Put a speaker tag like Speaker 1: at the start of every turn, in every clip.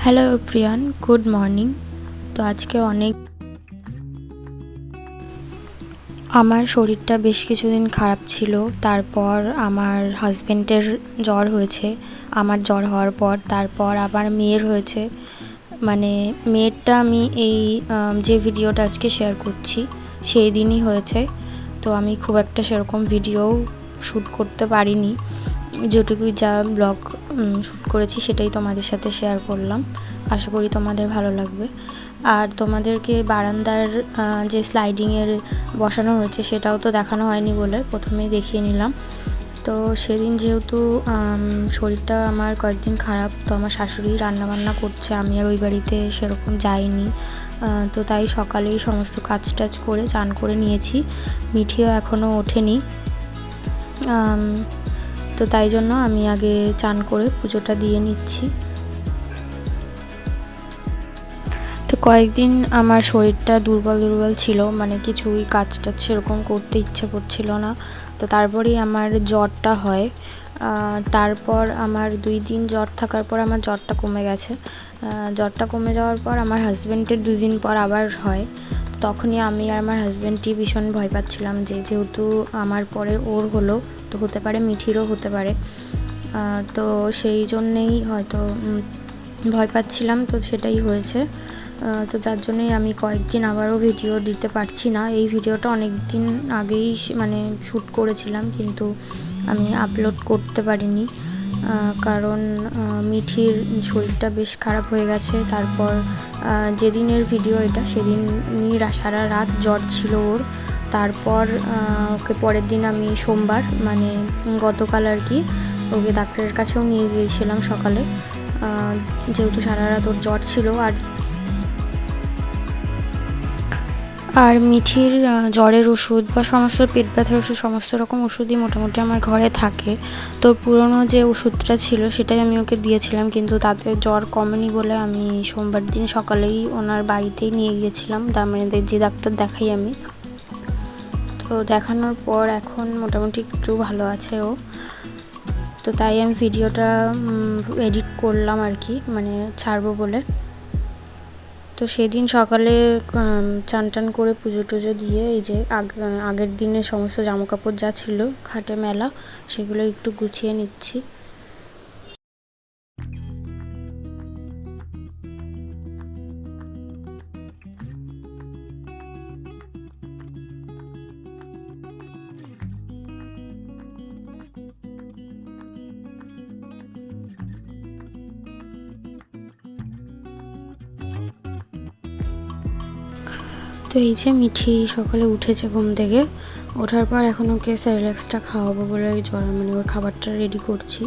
Speaker 1: Hello everyone, good morning. তো আজকে আমার শরীরটা বেশ কিছুদিন খারাপ ছিল। তারপর আমার হাজব্যান্ডের জ্বর হয়েছে। আমার জ্বর হওয়ার পর তারপর আবার মেয়ের হয়েছে। মানে মেয়েরটা আমি এই যে ভিডিওটা আজকে শেয়ার করছি সেই দিনই হয়েছে। তো আমি খুব একটা সেরকম ভিডিও শ্যুট করতে পারিনি। যেটুকুই যা ব্লগ শ্যুট করেছি সেটাই তোমাদের সাথে শেয়ার করলাম। আশা করি তোমাদের ভালো লাগবে। আর তোমাদেরকে বারান্দার যে স্লাইডিংয়ের বসানো হয়েছে সেটাও তো দেখানো হয়নি বলে প্রথমেই দেখিয়ে নিলাম। তো সেদিন যেহেতু শরীরটা আমার কয়েকদিন খারাপ, তো আমার শাশুড়ি রান্নাবান্না করছে, আমি আর ওই বাড়িতে সেরকম যাইনি। তো তাই সকালেই সমস্ত কাজ টাজ করে চান করে নিয়েছি। মিঠিও এখনও ওঠেনি। তো তাই জন্য আমি আগে চান করে পুজোটা দিয়ে নিচ্ছি। তো কয়েকদিন আমার শরীরটা দুর্বল ছিল, মানে কিছুই কাজ টাজ সেরকম করতে ইচ্ছে করছিল না। তো তারপরেই আমার জ্বরটা হয়। তারপর আমার 2 দিন জ্বর থাকার পর আমার জ্বরটা কমে গেছে। জ্বরটা কমে যাওয়ার পর আমার হাজব্যান্ডের 2 দিন পর আবার হয়। তখনই আমি আর আমার হাজব্যান্ডই ভীষণ ভয় পাচ্ছিলাম যে যেহেতু আমার পরে ওর হলো, তো হতে পারে মিঠিরও হতে পারে। তো সেই জন্যেই হয়তো ভয় পাচ্ছিলাম, তো সেটাই হয়েছে। তো যার জন্যই আমি কয়েকদিন আবারও ভিডিও দিতে পারছি না। এই ভিডিওটা অনেক দিন আগেই মানে শ্যুট করেছিলাম, কিন্তু আমি আপলোড করতে পারিনি কারণ মিঠির শরীরটা বেশ খারাপ হয়ে গেছে। তারপর যেদিনের ভিডিও এটা সেদিনই সারা রাত জ্বর ছিল ওর। তারপর ওকে পরের দিন আমি সোমবার মানে গতকাল আর কি ওকে ডাক্তারের কাছেও নিয়ে গিয়েছিলাম সকালে, যেহেতু সারা রাত ওর জ্বর ছিল। আর মিঠির জ্বরের ওষুধ বা সমস্ত পেট ব্যথার ওষুধ সমস্ত রকম ওষুধই মোটামুটি আমার ঘরে থাকে। তো পুরনো যে ওষুধটা ছিল সেটাই আমি ওকে দিয়েছিলাম, কিন্তু তাতে জ্বর কমেনি বলে আমি সোমবার দিন সকালেই ওনার বাড়িতেই নিয়ে গিয়েছিলাম, মানে যে ডাক্তার দেখাই আমি। তো দেখানোর পর এখন মোটামুটি একটু ভালো আছে ও। তো তাই আমি ভিডিওটা এডিট করলাম আর কি, মানে ছাড়বো বলে। তো সেদিন সকালে চান টান করে পুজো টুজো দিয়ে এই যে আগের দিনের সমস্ত জামাকাপড় যা ছিল খাটে মেলা সেগুলো একটু গুছিয়ে নিচ্ছি। তো এই যে মিঠি সকালে উঠেছে ঘুম থেকে। ওঠার পর এখন ওকে সেরেলাক্সটা খাওয়াবো বলে মানে ওর খাবারটা রেডি করছি।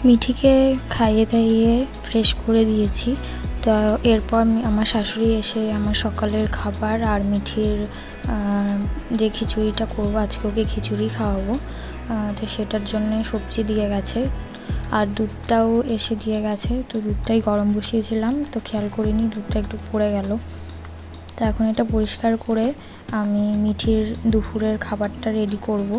Speaker 1: মিঠিকে খাইয়ে দাইয়ে ফ্রেশ করে দিয়েছি। তো এরপর আমার শাশুড়ি এসে আমার সকালের খাবার আর মিঠির যে খিচুড়িটা করবো, আজকে ওকে খিচুড়ি খাওয়াবো, তো সেটার জন্য সবজি দিয়ে গেছে। আর দুধটাও এসে দিয়ে গেছে। তো দুধটাই গরম বসিয়েছিলাম, তো খেয়াল করিনি দুধটা একটু পড়ে গেল। তো এখন এটা পরিষ্কার করে আমি মিঠির দুপুরের খাবারটা রেডি করব।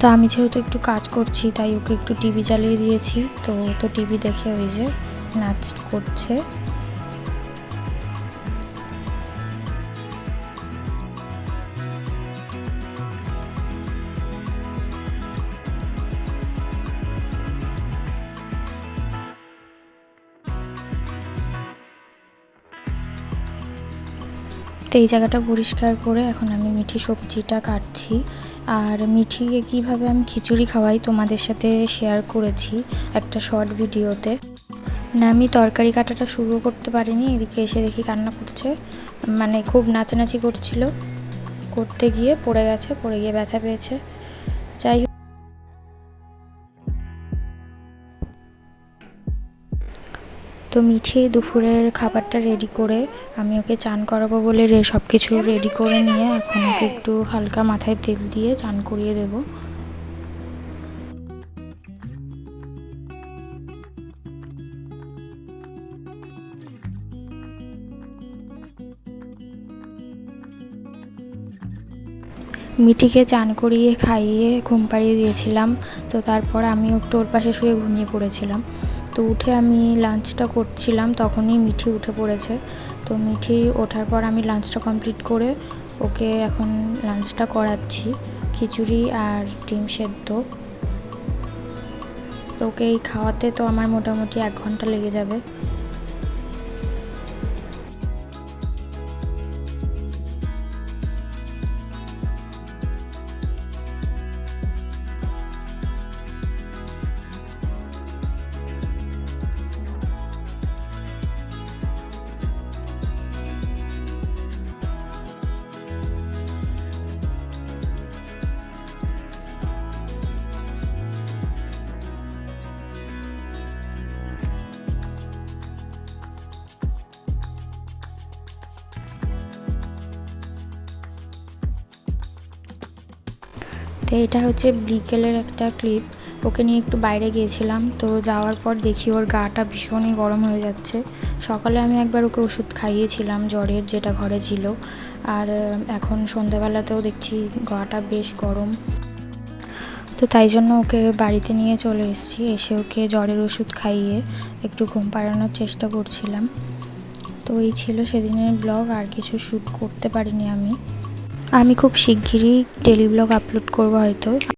Speaker 1: তো আমি যেহেতু একটু কাজ করছি তাই ওকে একটু টিভি চালিয়ে দিয়েছি। তো টিভি দেখে ওই যে নাচ করছে। তো এই জায়গাটা পরিষ্কার করে এখন আমি মিঠি সবজিটা কাটছি। আর মিঠিকে কীভাবে আমি খিচুড়ি খাওয়াই তোমাদের সাথে শেয়ার করেছি একটা শর্ট ভিডিওতে। না, আমি তরকারি কাটাটা শুরু করতে পারিনি, এদিকে এসে দেখি কান্না করছে, মানে খুব নাচানাচি করছিল, করতে গিয়ে পড়ে গেছে, পড়ে গিয়ে ব্যথা পেয়েছে। যাই হোক, তো মিঠির দুপুরের খাবারটা রেডি করে আমি ওকে চান করাবো বলে সব কিছু রেডি করে নিয়ে এখন ওকে একটু হালকা মাথায় তেল দিয়ে চান করিয়ে দেবো। মিঠিকে চান করিয়ে খাইয়ে ঘুম পাড়িয়ে দিয়েছিলাম। তো তারপর আমি একটু ওর পাশে শুয়ে ঘুমিয়ে পড়েছিলাম। তো উঠে আমি লাঞ্চটা করছিলাম, তখনই মিঠি উঠে পড়েছে। তো মিঠি ওঠার পর আমি লাঞ্চটা কমপ্লিট করে ওকে এখন লাঞ্চটা করাচ্ছি, খিচুড়ি আর ডিম সেদ্ধ। তো ওকে এই খাওয়াতে তো আমার মোটামুটি 1 ঘন্টা লেগে যাবে। তো এটা হচ্ছে বিকেলের একটা ক্লিপ, ওকে নিয়ে একটু বাইরে গিয়েছিলাম। তো যাওয়ার পর দেখি ওর গাটা ভীষণই গরম হয়ে যাচ্ছে। সকালে আমি একবার ওকে ওষুধ খাইয়েছিলাম জ্বরের, যেটা ঘরে ছিল, আর এখন সন্ধ্যাবেলাতেও দেখছি গাটা বেশ গরম। তো তাই জন্য ওকে বাড়িতে নিয়ে চলে এসেছি, এসে ওকে জ্বরের ওষুধ খাইয়ে একটু ঘুম পাড়ানোর চেষ্টা করছিলাম। তো এই ছিল সেদিনের ব্লগ, আর কিছু শ্যুট করতে পারিনি আমি খুব শিগগিরই ডেলি ব্লগ আপলোড করবো হয়তো।